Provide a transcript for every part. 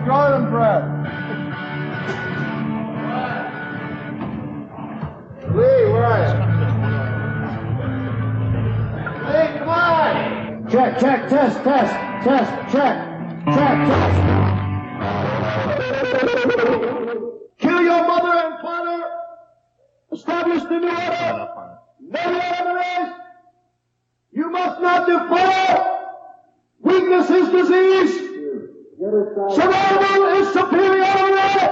garden bread. Lee, where are you? Lee, come on! Check, test, check. Kill your mother and father. Establish the new order. No enemies. You must not defile. Weakness is disease. Survival is superiority.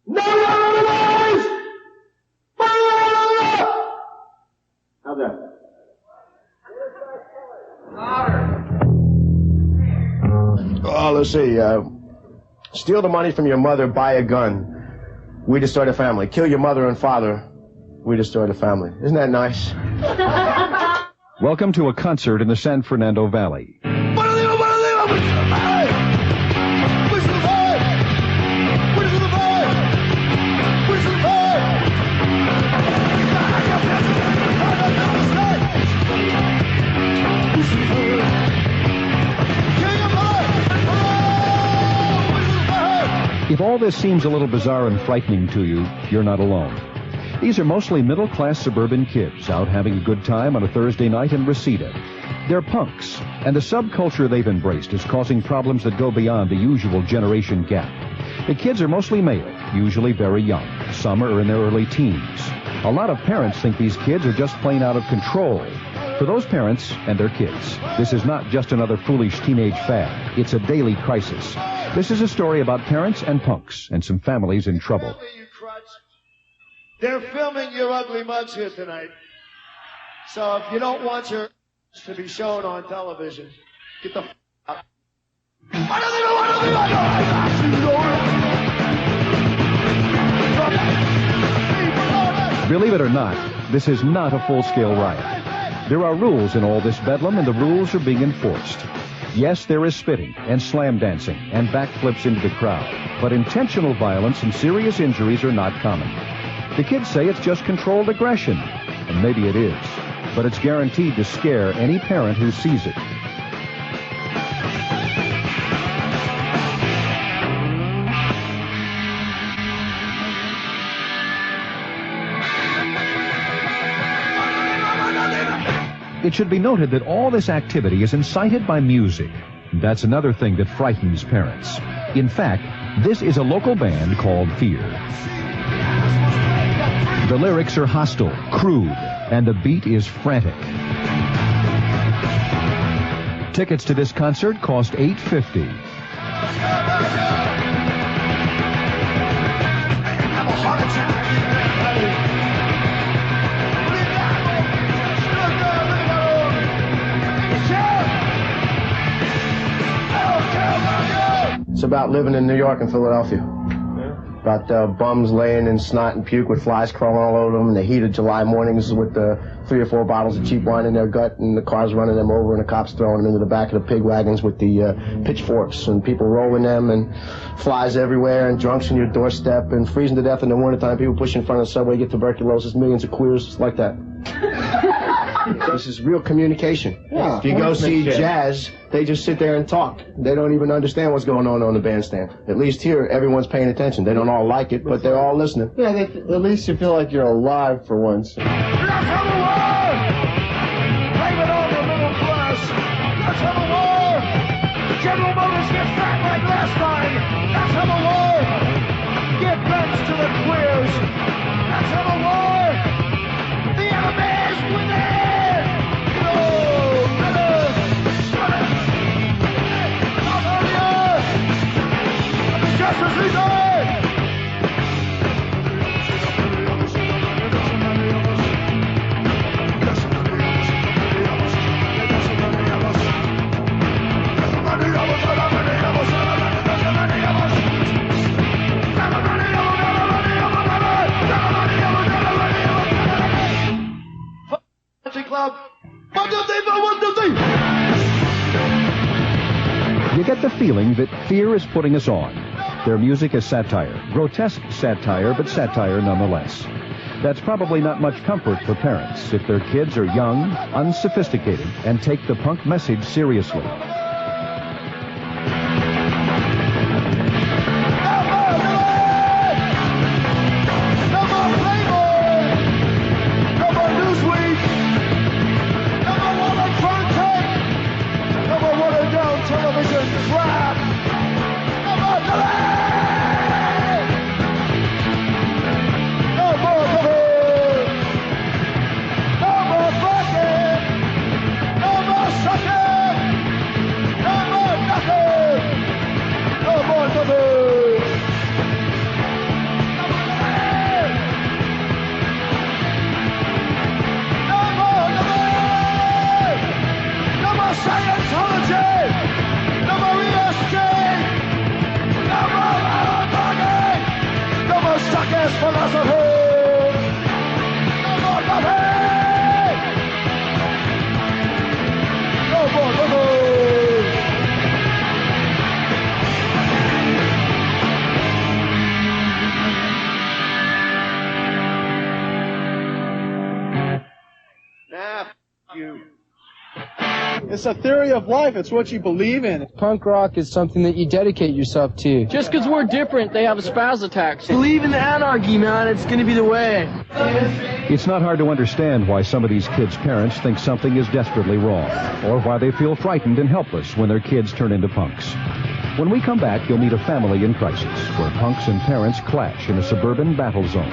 No enemies. Fire! How's that? Oh, let's see. Steal the money from your mother, buy a gun. We destroy the family. Kill your mother and father. We destroy the family. Isn't that nice? Welcome to a concert in the San Fernando Valley. If all this seems a little bizarre and frightening to you, you're not alone. These are mostly middle-class suburban kids out having a good time on a Thursday night in Reseda. They're punks, and the subculture they've embraced is causing problems that go beyond the usual generation gap. The kids are mostly male, usually very young. Some are in their early teens. A lot of parents think these kids are just plain out of control. For those parents and their kids, this is not just another foolish teenage fad. It's a daily crisis. This is a story about parents and punks and some families in trouble. They're filming your ugly mugs here tonight. So if you don't want your to be shown on television, get the out. Believe it or not, this is not a full-scale riot. There are rules in all this bedlam, and the rules are being enforced. Yes, there is spitting and slam dancing and backflips into the crowd, but intentional violence and serious injuries are not common. The kids say it's just controlled aggression, and maybe it is, but it's guaranteed to scare any parent who sees it. It should be noted that all this activity is incited by music. That's another thing that frightens parents. In fact, this is a local band called Fear. The lyrics are hostile, crude, and the beat is frantic. Tickets to this concert cost $8.50. It's about living in New York and Philadelphia. About bums laying in snot and puke with flies crawling all over them in the heat of July mornings with 3 or 4 bottles of cheap wine in their gut and the cars running them over and the cops throwing them into the back of the pig wagons with the pitchforks and people rolling them and flies everywhere and drunks on your doorstep and freezing to death in the wintertime. People push in front of the subway, get tuberculosis, millions of queers, like that. This is real communication. Yeah, if you go see jazz, they just sit there and talk. They don't even understand what's going on the bandstand. At least here, everyone's paying attention. They don't all like it, but they're all listening. Yeah, at least you feel like you're alive for once. Let's have a war! Blame it on the middle class! Let's have a war! General Motors get fat like last time! Let's have a war! Give thanks to the queers! Let's have a war! The enemy is within! You get the feeling that Fear is putting us on. Their music is satire, grotesque satire, but satire nonetheless. That's probably not much comfort for parents if their kids are young, unsophisticated, and take the punk message seriously. It's a theory of life. It's what you believe in. Punk rock is something that you dedicate yourself to. Just because we're different, they have spaz attacks. Believe in the anarchy, man. It's going to be the way. It's not hard to understand why some of these kids' parents think something is desperately wrong, or why they feel frightened and helpless when their kids turn into punks. When we come back, you'll meet a family in crisis, where punks and parents clash in a suburban battle zone.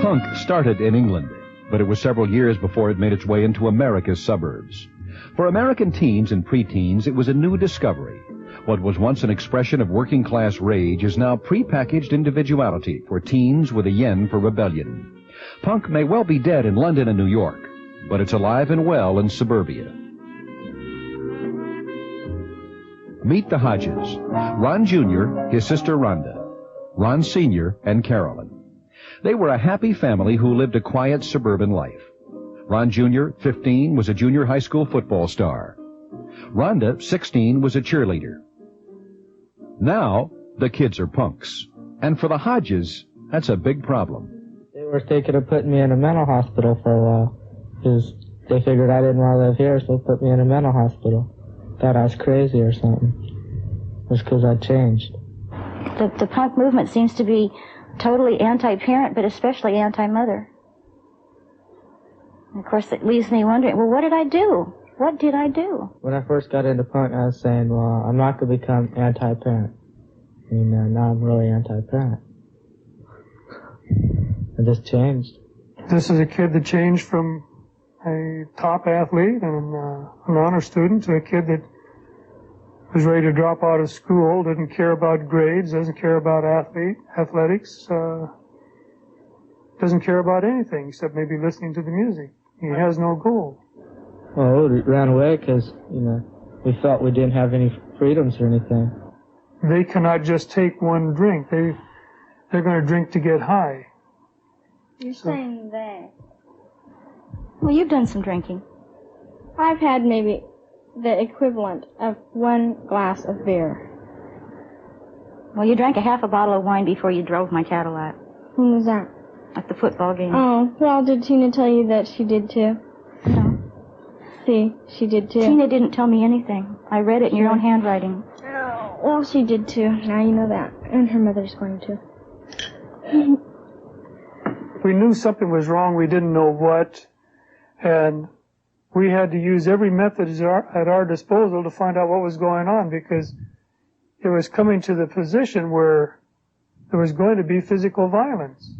Punk started in England, but it was several years before it made its way into America's suburbs. For American teens and preteens, it was a new discovery. What was once an expression of working-class rage is now prepackaged individuality for teens with a yen for rebellion. Punk may well be dead in London and New York, but it's alive and well in suburbia. Meet the Hodges. Ron Jr., his sister Rhonda, Ron Sr., and Carolyn. They were a happy family who lived a quiet suburban life. Ron Jr., 15, was a junior high school football star. Rhonda, 16, was a cheerleader. Now, the kids are punks. And for the Hodges, that's a big problem. They were thinking of putting me in a mental hospital for a while, because they figured I didn't want to live here, so they put me in a mental hospital. Thought I was crazy or something. It was because I changed. The punk movement seems to be totally anti-parent, but especially anti-mother. And of course, it leaves me wondering, well, what did I do? What did I do? When I first got into punk, I was saying, well, I'm not going to become anti-parent. And now I'm really anti-parent. I just changed. This is a kid that changed from a top athlete and an honor student to a kid that was ready to drop out of school, didn't care about grades, doesn't care about athletics, doesn't care about anything except maybe listening to the music. He has no goal. Well, we ran away because, we felt we didn't have any freedoms or anything. They cannot just take one drink. They're going to drink to get high. You're saying that. Well, you've done some drinking. I've had maybe the equivalent of 1 glass of beer. Well, you drank a half a bottle of wine before you drove my Cadillac. When was that? At the football game. Oh, well, did Tina tell you that she did too? No. See, she did too. Tina didn't tell me anything. I read it in your own handwriting. Oh, well, she did too. Now you know that. And her mother's going to. We knew something was wrong. We didn't know what. And we had to use every method at our disposal to find out what was going on, because it was coming to the position where there was going to be physical violence.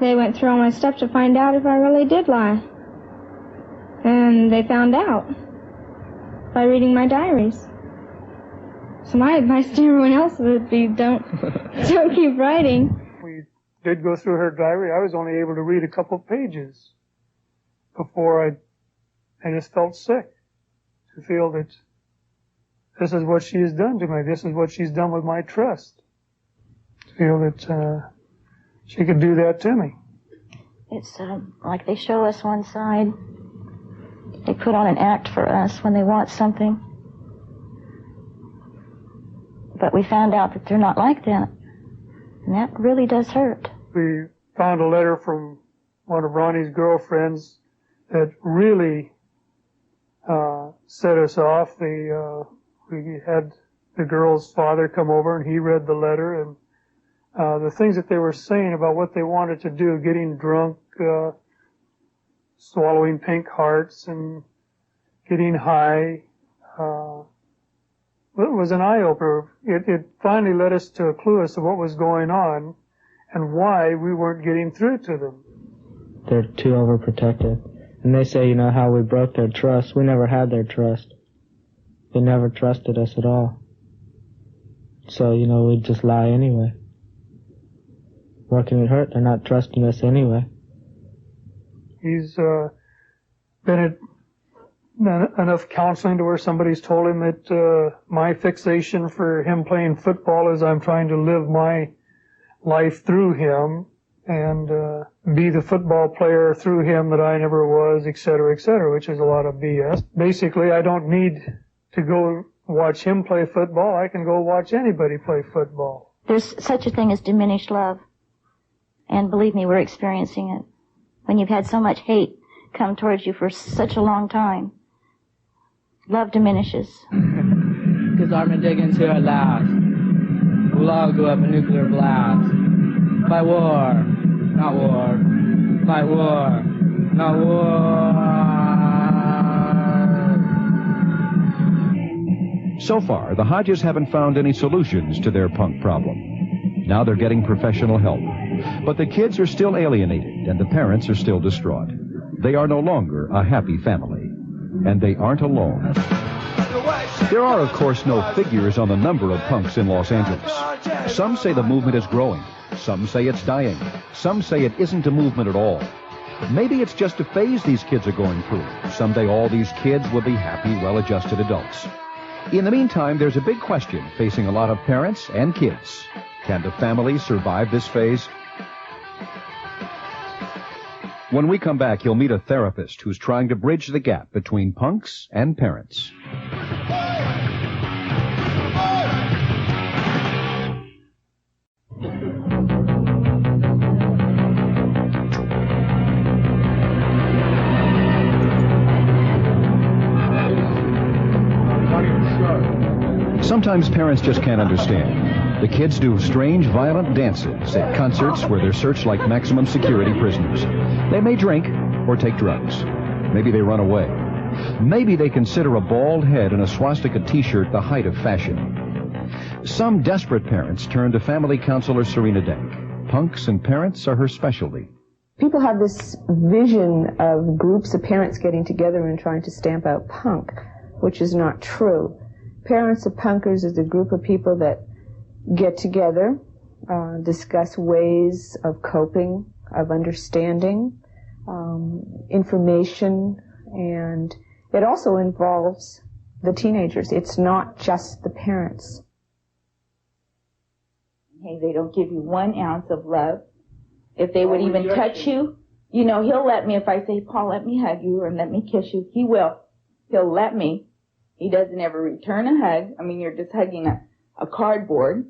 They went through all my stuff to find out if I really did lie. And they found out by reading my diaries. So my advice to everyone else would be don't keep writing. We did go through her diary. I was only able to read a couple of pages before I just felt sick to feel that this is what she has done to me. This is what she's done with my trust. To feel that she could do that to me. It's like they show us one side. They put on an act for us when they want something. But we found out that they're not like that. And that really does hurt. We found a letter from one of Ronnie's girlfriends that really set us off. We had the girl's father come over and he read the letter, and the things that they were saying about what they wanted to do, getting drunk, swallowing pink hearts and getting high, it was an eye-opener. It finally led us to a clue as to what was going on and why we weren't getting through to them. They're too overprotective. And they say, how we broke their trust. We never had their trust. They never trusted us at all. So, we'd just lie anyway. What can it hurt? They're not trusting us anyway. He's been at enough counseling to where somebody's told him that my fixation for him playing football is I'm trying to live my life through him and be the football player through him that I never was, et cetera, which is a lot of BS. Basically, I don't need to go watch him play football, I can go watch anybody play football. There's such a thing as diminished love. And believe me, we're experiencing it. When you've had so much hate come towards you for such a long time, love diminishes. Because Armageddon's here at last. We'll all go up a nuclear blast. Fight war, not war. Fight war, not war. So far, the Hodges haven't found any solutions to their punk problem. Now they're getting professional help. But the kids are still alienated, and the parents are still distraught. They are no longer a happy family. And they aren't alone. There are, of course, no figures on the number of punks in Los Angeles. Some say the movement is growing. Some say it's dying. Some say it isn't a movement at all. Maybe it's just a phase these kids are going through. Someday all these kids will be happy, well-adjusted adults. In the meantime, there's a big question facing a lot of parents and kids. Can the family survive this phase? When we come back, you'll meet a therapist who's trying to bridge the gap between punks and parents. Sometimes parents just can't understand. The kids do strange, violent dances at concerts where they're searched like maximum security prisoners. They may drink or take drugs. Maybe they run away. Maybe they consider a bald head and a swastika t-shirt the height of fashion. Some desperate parents turn to family counselor Serena Denk. Punks and parents are her specialty. People have this vision of groups of parents getting together and trying to stamp out punk, which is not true. Parents of punkers is a group of people that get together, discuss ways of coping, of understanding, information, and it also involves the teenagers. It's not just the parents. Hey, they don't give you 1 ounce of love. If they would even touch you, you know, he'll let me. If I say, Paul, let me hug you or let me kiss you, he will. He'll let me. He doesn't ever return a hug. I mean, you're just hugging a cardboard.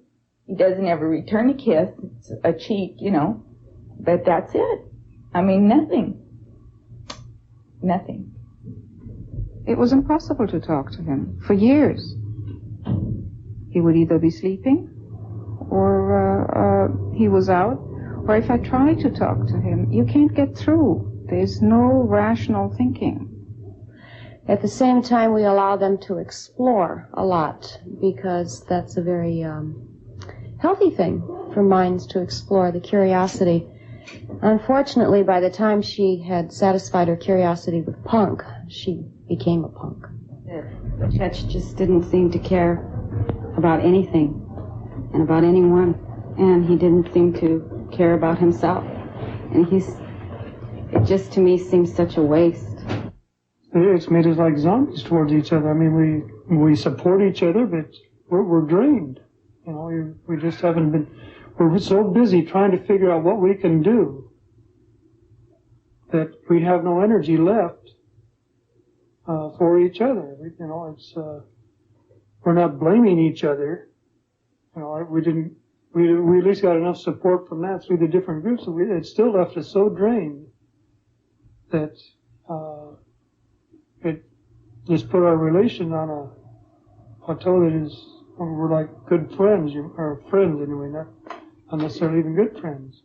He doesn't ever return a kiss. It's a cheek, you know. But that's it. I mean, nothing. Nothing. It was impossible to talk to him for years. He would either be sleeping or he was out. Or if I tried to talk to him, you can't get through. There's no rational thinking. At the same time, we allow them to explore a lot because that's a very healthy thing for minds to explore, the curiosity. Unfortunately, by the time she had satisfied her curiosity with punk, she became a punk. The Chetch just didn't seem to care about anything and about anyone, and he didn't seem to care about himself. And it just to me seems such a waste. It's made us like zombies towards each other. I mean, we support each other, but we're drained. You know, we just haven't been. We're so busy trying to figure out what we can do that we have no energy left for each other. You know, it's we're not blaming each other. You know, we at least got enough support from that through the different groups. It still left us so drained that. It just put our relation on a plateau that is, we're like good friends, or friends anyway, not necessarily even good friends.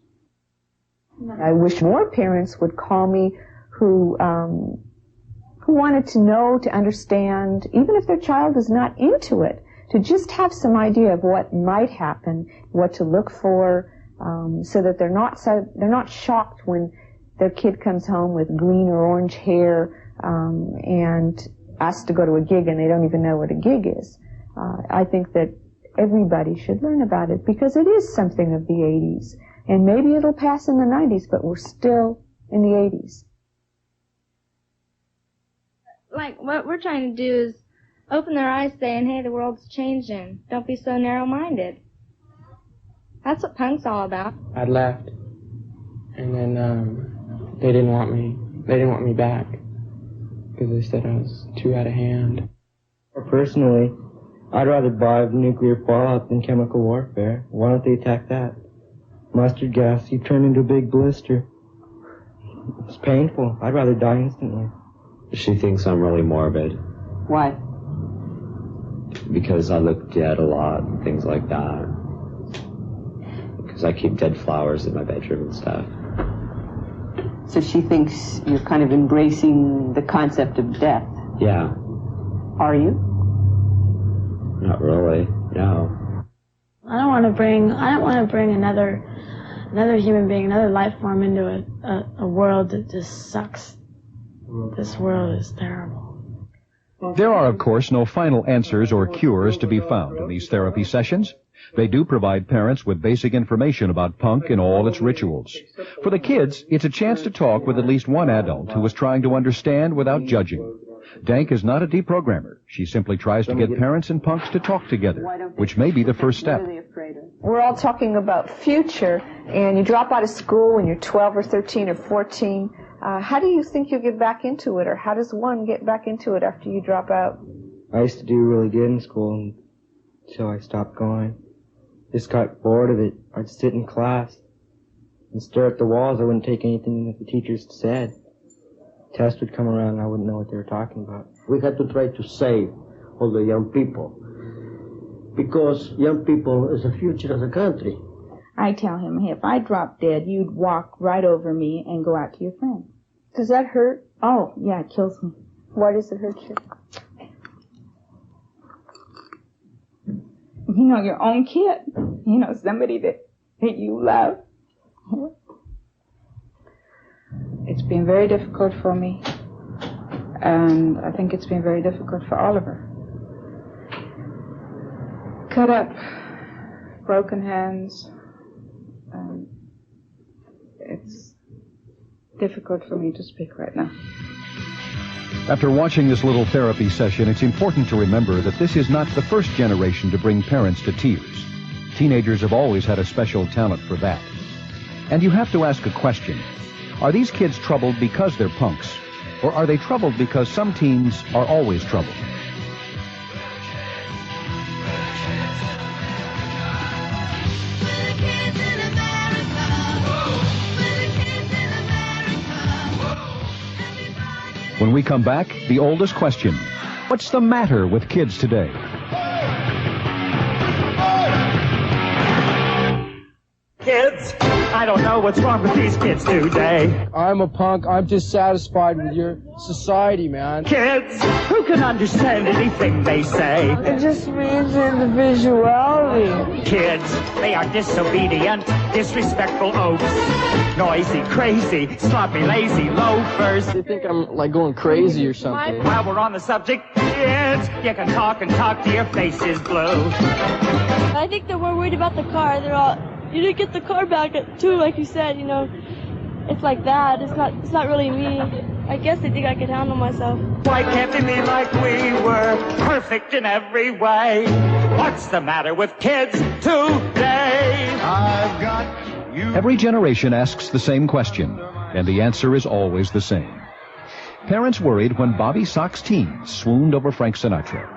I wish more parents would call me who wanted to know, to understand, even if their child is not into it, to just have some idea of what might happen, what to look for, so that they're not shocked when their kid comes home with green or orange hair, and asked to go to a gig and they don't even know what a gig is. I think that everybody should learn about it because it is something of the 80s. And maybe it'll pass in the 90s, but we're still in the 80s. Like, what we're trying to do is open their eyes saying, hey, the world's changing. Don't be so narrow-minded. That's what punk's all about. I left, and then they didn't want me. They didn't want me back because they said I was too out of hand. Personally, I'd rather die of nuclear fallout than chemical warfare. Why don't they attack that? Mustard gas, you turn into a big blister. It's painful. I'd rather die instantly. She thinks I'm really morbid. Why? Because I look dead a lot and things like that. Because I keep dead flowers in my bedroom and stuff. So she thinks you're kind of embracing the concept of death. Yeah. Are you? Not really, no. I don't want to bring another human being, another life form into a world that just sucks. This world is terrible. There are, of course, no final answers or cures to be found in these therapy sessions. They do provide parents with basic information about punk and all its rituals. For the kids, it's a chance to talk with at least one adult who is trying to understand without judging. Dank is not a deprogrammer. She simply tries to get parents and punks to talk together, which may be the first step. We're all talking about future, and you drop out of school when you're 12 or 13 or 14. How do you think you'll get back into it, or how does one get back into it after you drop out? I used to do really good in school until I stopped going. Just got bored of it. I'd sit in class and stare at the walls. I wouldn't take anything that the teachers said. Test would come around and I wouldn't know what they were talking about. We had to try to save all the young people, because young people is the future of the country. I tell him, hey, if I drop dead, you'd walk right over me and go out to your friends. Does that hurt? Oh, yeah, it kills me. Why does it hurt you? You know, your own kid. You know, somebody that you love. It's been very difficult for me. And I think it's been very difficult for Oliver. Cut up, broken hands. It's difficult for me to speak right now. After watching this little therapy session, it's important to remember that this is not the first generation to bring parents to tears. Teenagers have always had a special talent for that. And you have to ask a question. Are these kids troubled because they're punks? Or are they troubled because some teens are always troubled? When we come back, the oldest question. What's the matter with kids today? Kids, I don't know what's wrong with these kids today. I'm a punk. I'm dissatisfied with your society, man. Kids, who can understand anything they say? It just means individuality. Kids, they are disobedient, disrespectful oafs. Noisy, crazy, sloppy, lazy loafers. They think I'm like going crazy or something. While we're on the subject, kids, you can talk and talk till your face is blue. I think they're more worried about the car. They're all, you didn't get the car back too, like you said, you know. It's like that. It's not really me. I guess they think I can handle myself. Why can't they be like we were, perfect in every way? What's the matter with kids today? I've got you. Every generation asks the same question, and the answer is always the same. Parents worried when Bobby Sox teens swooned over Frank Sinatra.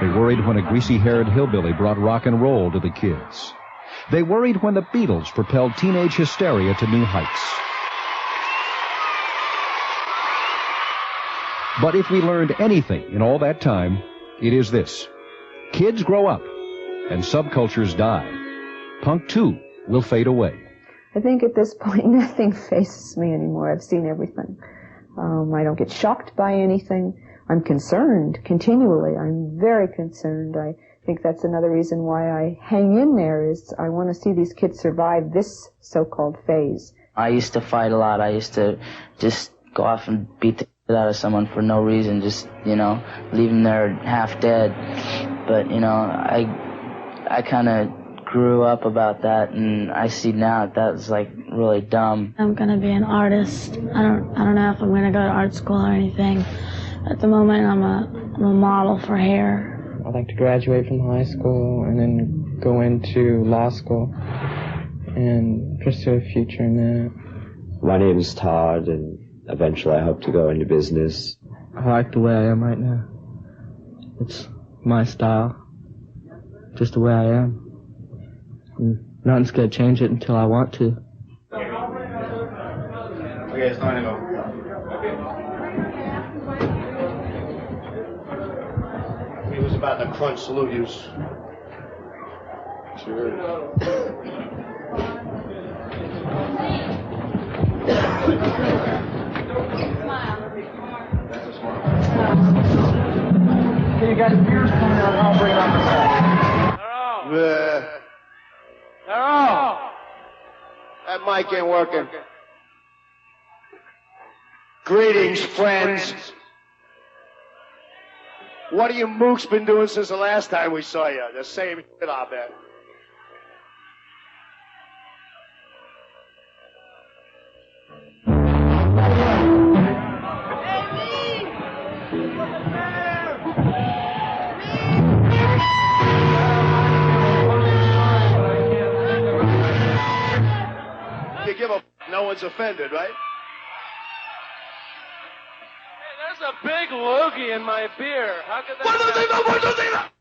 They worried when a greasy-haired hillbilly brought rock and roll to the kids. They worried when the Beatles propelled teenage hysteria to new heights. But if we learned anything in all that time, it is this. Kids grow up, and subcultures die. Punk, too, will fade away. I think at this point, nothing faces me anymore. I've seen everything. I don't get shocked by anything. I'm concerned continually. I'm very concerned. I think that's another reason why I hang in there, is I want to see these kids survive this so-called phase. I used to fight a lot. I used to just go off and beat the shit out of someone for no reason, just, you know, leave them there half dead. But, you know, I kind of grew up about that, and I see now that was like really dumb. I'm gonna be an artist. I don't know if I'm gonna go to art school or anything. At the moment, I'm a model for hair. I'd like to graduate from high school and then go into law school and pursue a future in that. My name is Todd, and eventually I hope to go into business. I like the way I am right now. It's my style, just the way I am. And nothing's gonna change it until I want to. Okay, it's time to go. He was about to crunch salute yous. Sure. Hey, you got beers coming out, I'll bring it on the side. That mic ain't working. Greetings, friends. What have you mooks been doing since the last time we saw you? The same shit, I bet. You give a no one's offended, right? There's a big loogie in my beer. How could that happen?